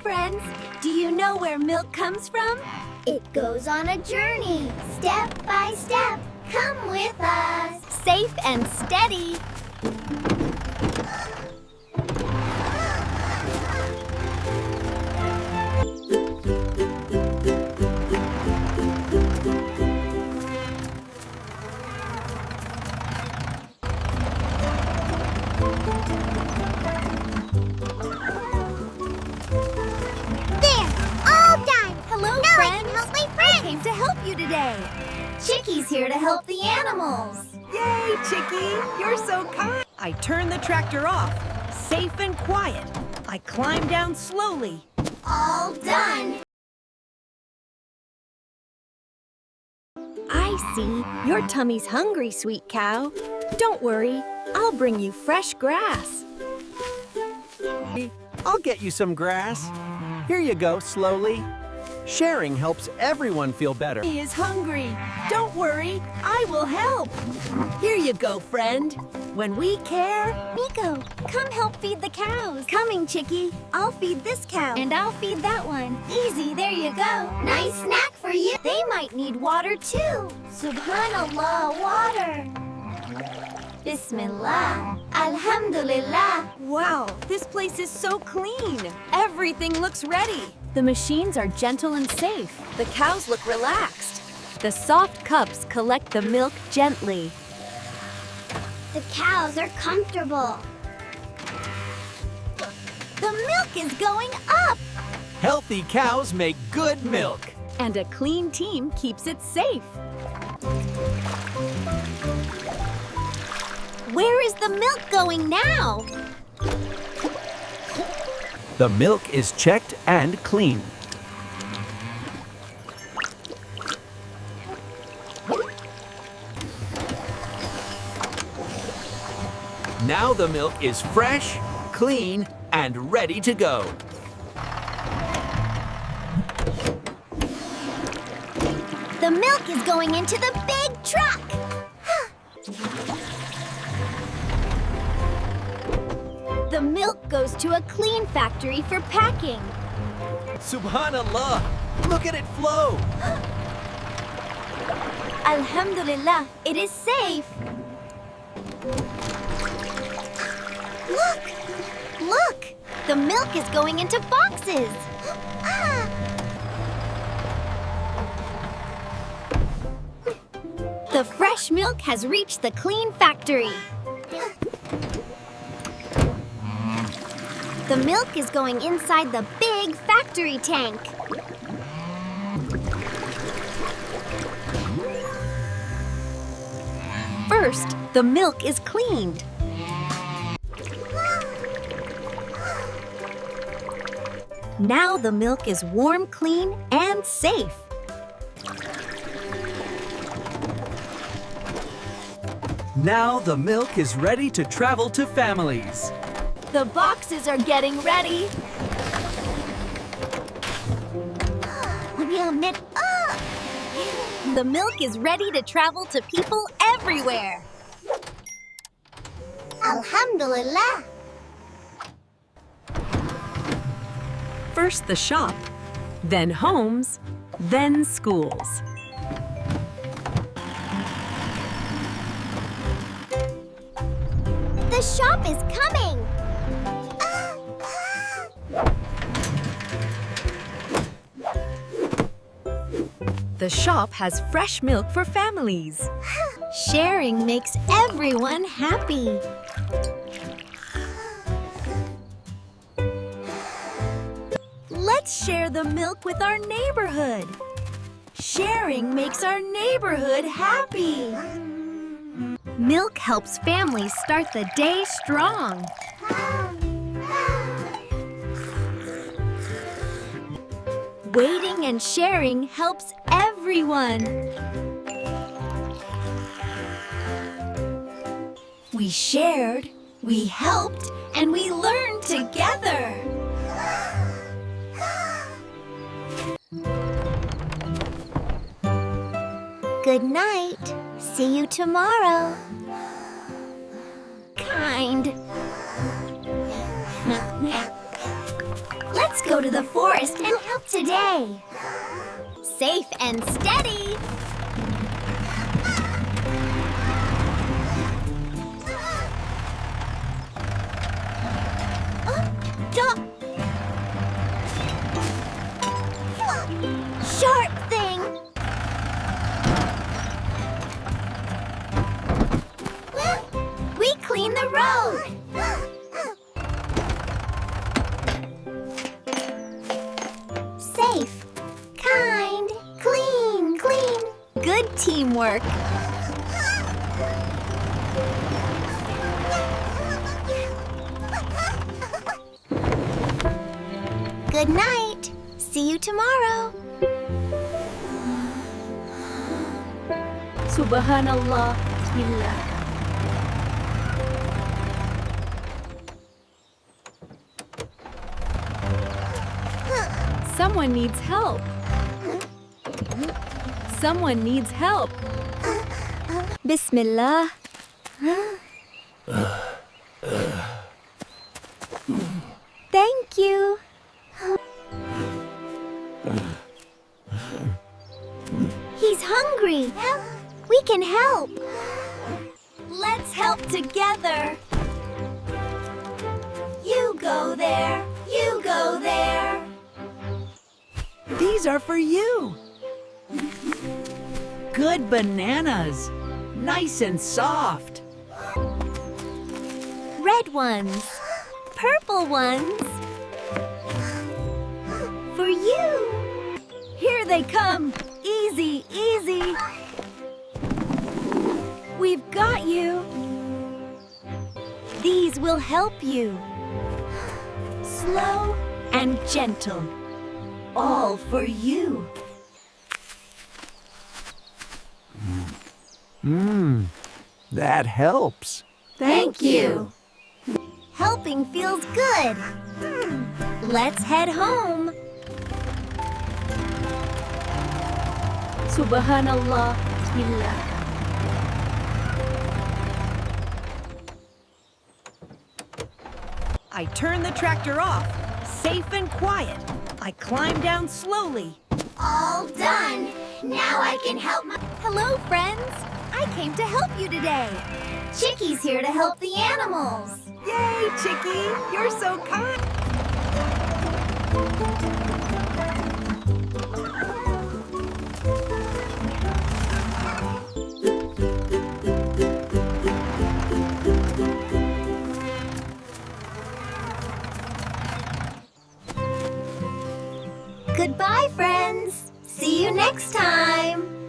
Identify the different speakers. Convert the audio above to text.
Speaker 1: friends. Do you know where milk comes from?
Speaker 2: It goes on a journey, step by step. Come with us.
Speaker 1: Safe and steady. To help you today.
Speaker 2: Chikki's here to help the animals.
Speaker 3: Yay, Chikki! You're so kind. I turn the tractor off, safe and quiet. I climb down slowly.
Speaker 2: All done.
Speaker 1: I see. Your tummy's hungry, sweet cow. Don't worry. I'll bring you fresh grass.
Speaker 4: I'll get you some grass. Here you go, slowly. Sharing helps everyone feel better.
Speaker 3: He is hungry. Don't worry, I will help. Here you go, friend. When we care...
Speaker 1: Miko, come help feed the cows. Coming, Chikki. I'll feed this cow. And I'll feed that one.
Speaker 2: Easy, there you go. Nice snack for you.
Speaker 1: They might need water too.
Speaker 2: Subhanallah, water. Bismillah. Alhamdulillah.
Speaker 3: Wow, this place is so clean. Everything looks ready.
Speaker 1: The machines are gentle and safe. The cows look relaxed. The soft cups collect the milk gently.
Speaker 2: The cows are comfortable.
Speaker 1: The milk is going up!
Speaker 4: Healthy cows make good milk.
Speaker 1: And a clean team keeps it safe. Where is the milk going now?
Speaker 4: The milk is checked and clean. Now the milk is fresh, clean, and ready to go.
Speaker 2: The milk is going into the big truck.
Speaker 1: The milk goes to a clean factory for packing.
Speaker 4: Subhanallah! Look at it flow!
Speaker 1: Alhamdulillah, it is safe. Look! The milk is going into boxes. The fresh milk has reached the clean factory. The milk is going inside the big factory tank. First, the milk is cleaned. Now the milk is warm, clean, and safe.
Speaker 4: Now the milk is ready to travel to families.
Speaker 1: The boxes are getting ready. The milk is ready to travel to people everywhere.
Speaker 2: Alhamdulillah.
Speaker 3: First the shop, then homes, then schools.
Speaker 2: The shop is coming.
Speaker 3: The shop has fresh milk for families.
Speaker 1: Sharing makes everyone happy. Let's share the milk with our neighborhood. Sharing makes our neighborhood happy. Milk helps families start the day strong. Waiting and sharing helps everyone. We shared, we helped, and we learned together.
Speaker 2: Good night. See you tomorrow.
Speaker 1: Kind. Let's go
Speaker 2: to the forest and help today.
Speaker 1: Safe and steady.
Speaker 2: Sharp thing. We clean the road. Safe, kind, clean, clean.
Speaker 1: Good teamwork.
Speaker 2: Good night. See you tomorrow.
Speaker 1: Subhanallah. Bismillah. Someone needs help. Someone needs help. Bismillah. Thank you.
Speaker 2: He's hungry. We can help.
Speaker 1: Let's help together.
Speaker 2: You go there. You go there.
Speaker 3: These are for you. Good bananas. Nice and soft.
Speaker 1: Red ones. Purple ones.
Speaker 2: For you.
Speaker 1: Here they come. Easy, easy. We've got you. These will help you. Slow and gentle. All for you.
Speaker 4: That helps.
Speaker 1: Thank you. Helping feels good. Let's head home. Subhanallah. Bismillah.
Speaker 3: I turn the tractor off, safe and quiet. I climb down slowly.
Speaker 2: All done. Now I can help my...
Speaker 1: Hello, friends. I came to help you today.
Speaker 2: Chicky's here to help the animals.
Speaker 3: Yay, Chikki! You're so kind.
Speaker 2: Goodbye, friends. See you next time.